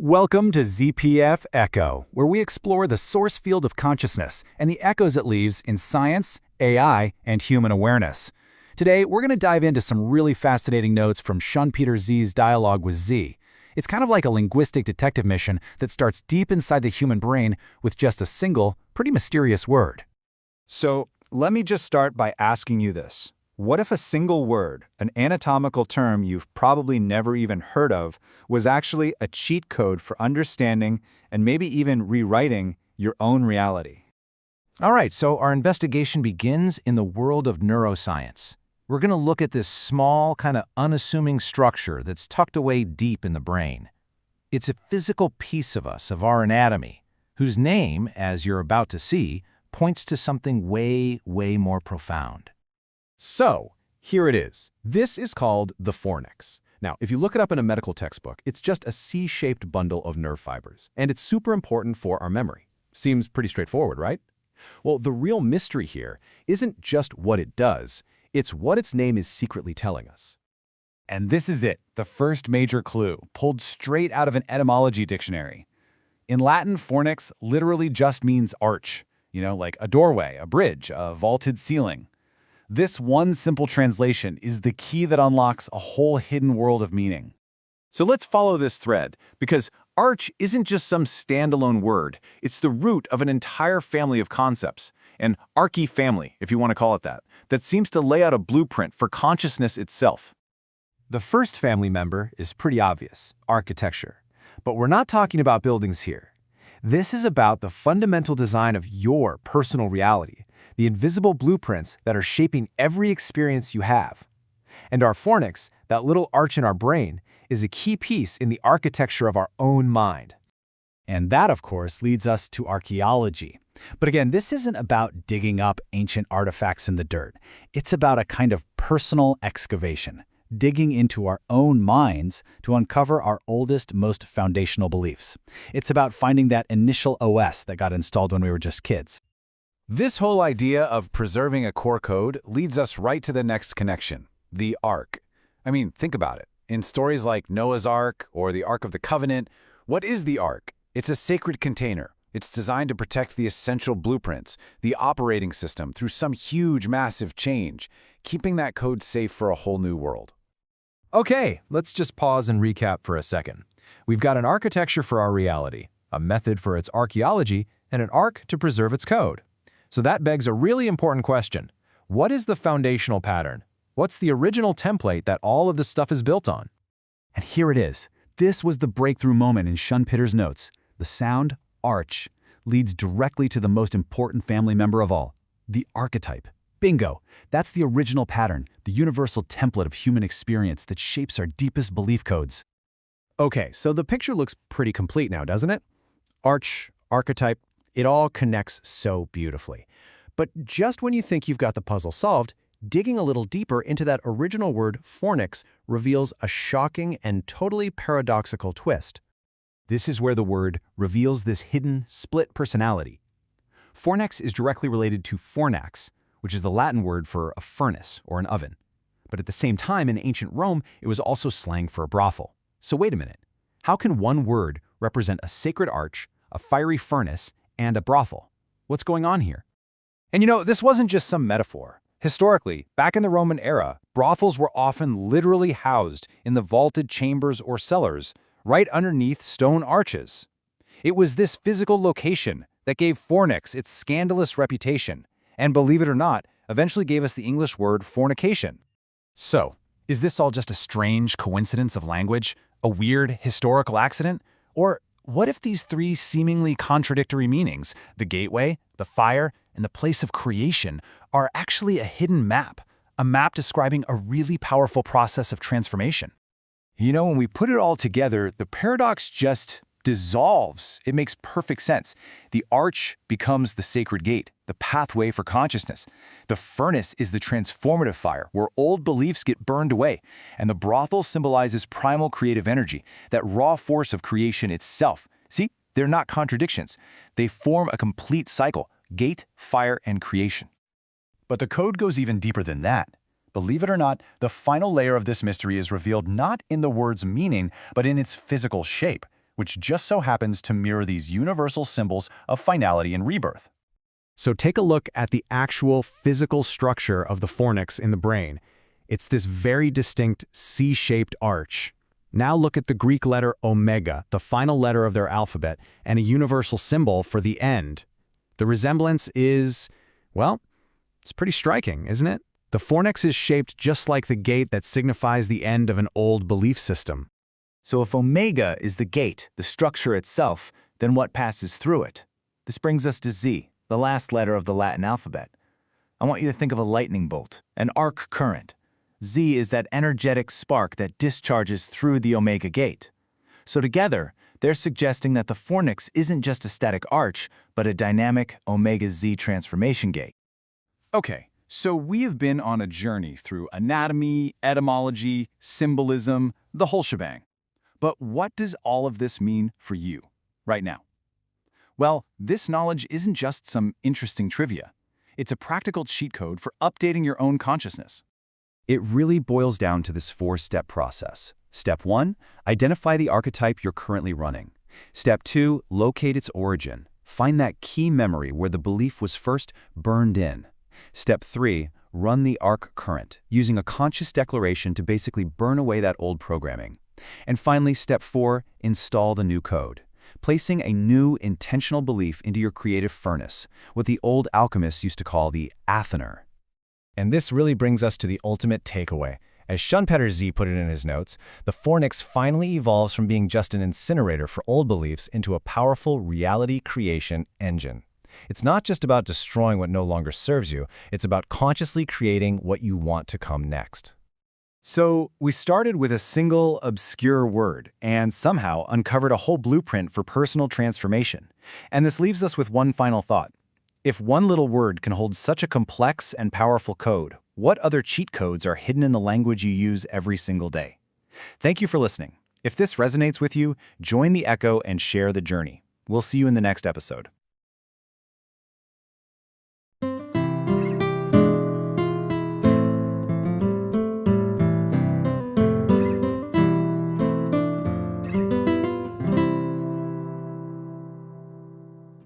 Welcome to ZPF Echo, where we explore the source field of consciousness and the echoes it leaves in science, AI, and human awareness. Today, we're going to dive into some really fascinating notes from ShunpeterZ's dialogue with Z. It's kind of like a linguistic detective mission that starts deep inside the human brain with just a single, pretty mysterious word. So, let me just start by asking you this. What if a single word, an anatomical term you've probably never even heard of, was actually a cheat code for understanding and maybe even rewriting your own reality? All right, so our investigation begins in the world of neuroscience. We're going to look at this small, kind of unassuming structure that's tucked away deep in the brain. It's a physical piece of us, of our anatomy, whose name, as you're about to see, points to something way, way more profound. So, here it is. This is called the Fornix. Now, if you look it up in a medical textbook, it's just a C-shaped bundle of nerve fibers, and it's super important for our memory. Seems pretty straightforward, right? Well, the real mystery here isn't just what it does, it's what its name is secretly telling us. And this is it, the first major clue, pulled straight out of an etymology dictionary. In Latin, fornix literally just means arch, like a doorway, a bridge, a vaulted ceiling. This one simple translation is the key that unlocks a whole hidden world of meaning. So let's follow this thread, because arch isn't just some standalone word, it's the root of an entire family of concepts, an archy family, if you want to call it that seems to lay out a blueprint for consciousness itself. The first family member is pretty obvious, architecture. But we're not talking about buildings here. This is about the fundamental design of your personal reality, the invisible blueprints that are shaping every experience you have. And our fornix, that little arch in our brain, is a key piece in the architecture of our own mind. And that, of course, leads us to archaeology. But again, this isn't about digging up ancient artifacts in the dirt. It's about a kind of personal excavation, digging into our own minds to uncover our oldest, most foundational beliefs. It's about finding that initial OS that got installed when we were just kids. This whole idea of preserving a core code leads us right to the next connection, the Ark. I mean, think about it. In stories like Noah's Ark or the Ark of the Covenant, what is the Ark? It's a sacred container. It's designed to protect the essential blueprints, the operating system, through some huge, massive change, keeping that code safe for a whole new world. Okay, let's just pause and recap for a second. We've got an architecture for our reality, a method for its archaeology, and an ark to preserve its code. So that begs a really important question. What is the foundational pattern? What's the original template that all of this stuff is built on? And here it is. This was the breakthrough moment in Schunpeter's notes. The sound, arch, leads directly to the most important family member of all, the archetype. Bingo! That's the original pattern, the universal template of human experience that shapes our deepest belief codes. Okay, so the picture looks pretty complete now, doesn't it? Arch, archetype, it all connects so beautifully. But just when you think you've got the puzzle solved, digging a little deeper into that original word fornix reveals a shocking and totally paradoxical twist. This is where the word reveals this hidden, split personality. Fornix is directly related to fornax, which is the Latin word for a furnace or an oven. But at the same time, in ancient Rome, it was also slang for a brothel. So wait a minute. How can one word represent a sacred arch, a fiery furnace, and a brothel? What's going on here? And this wasn't just some metaphor. Historically, back in the Roman era, brothels were often literally housed in the vaulted chambers or cellars, right underneath stone arches. It was this physical location that gave fornix its scandalous reputation, and believe it or not, eventually gave us the English word fornication. So, is this all just a strange coincidence of language, a weird historical accident? Or what if these three seemingly contradictory meanings, the gateway, the fire, and the place of creation, are actually a hidden map, a map describing a really powerful process of transformation? When we put it all together, the paradox just dissolves. It makes perfect sense. The arch becomes the sacred gate, the pathway for consciousness. The furnace is the transformative fire, where old beliefs get burned away. And the brothel symbolizes primal creative energy, that raw force of creation itself. See, they're not contradictions. They form a complete cycle, gate, fire, and creation. But the code goes even deeper than that. Believe it or not, the final layer of this mystery is revealed not in the word's meaning, but in its physical shape. which just so happens to mirror these universal symbols of finality and rebirth. So take a look at the actual physical structure of the fornix in the brain. It's this very distinct C-shaped arch. Now look at the Greek letter omega, the final letter of their alphabet, and a universal symbol for the end. The resemblance is, well, it's pretty striking, isn't it? The fornix is shaped just like the gate that signifies the end of an old belief system. So if omega is the gate, the structure itself, then what passes through it? This brings us to Z, the last letter of the Latin alphabet. I want you to think of a lightning bolt, an arc current. Z is that energetic spark that discharges through the omega gate. So together, they're suggesting that the fornix isn't just a static arch, but a dynamic omega-Z transformation gate. Okay, so we have been on a journey through anatomy, etymology, symbolism, the whole shebang. But what does all of this mean for you, right now? Well, this knowledge isn't just some interesting trivia. It's a practical cheat code for updating your own consciousness. It really boils down to this 4-step process. Step 1, identify the archetype you're currently running. Step 2, locate its origin. Find that key memory where the belief was first burned in. Step 3, run the arc current, using a conscious declaration to basically burn away that old programming. And finally, step 4, install the new code, placing a new intentional belief into your creative furnace, what the old alchemists used to call the Athener. And this really brings us to the ultimate takeaway. As ShunpeterZ put it in his notes, the fornix finally evolves from being just an incinerator for old beliefs into a powerful reality creation engine. It's not just about destroying what no longer serves you, it's about consciously creating what you want to come next. So we started with a single, obscure word and somehow uncovered a whole blueprint for personal transformation. And this leaves us with one final thought. If one little word can hold such a complex and powerful code, what other cheat codes are hidden in the language you use every single day? Thank you for listening. If this resonates with you, join the Echo and share the journey. We'll see you in the next episode.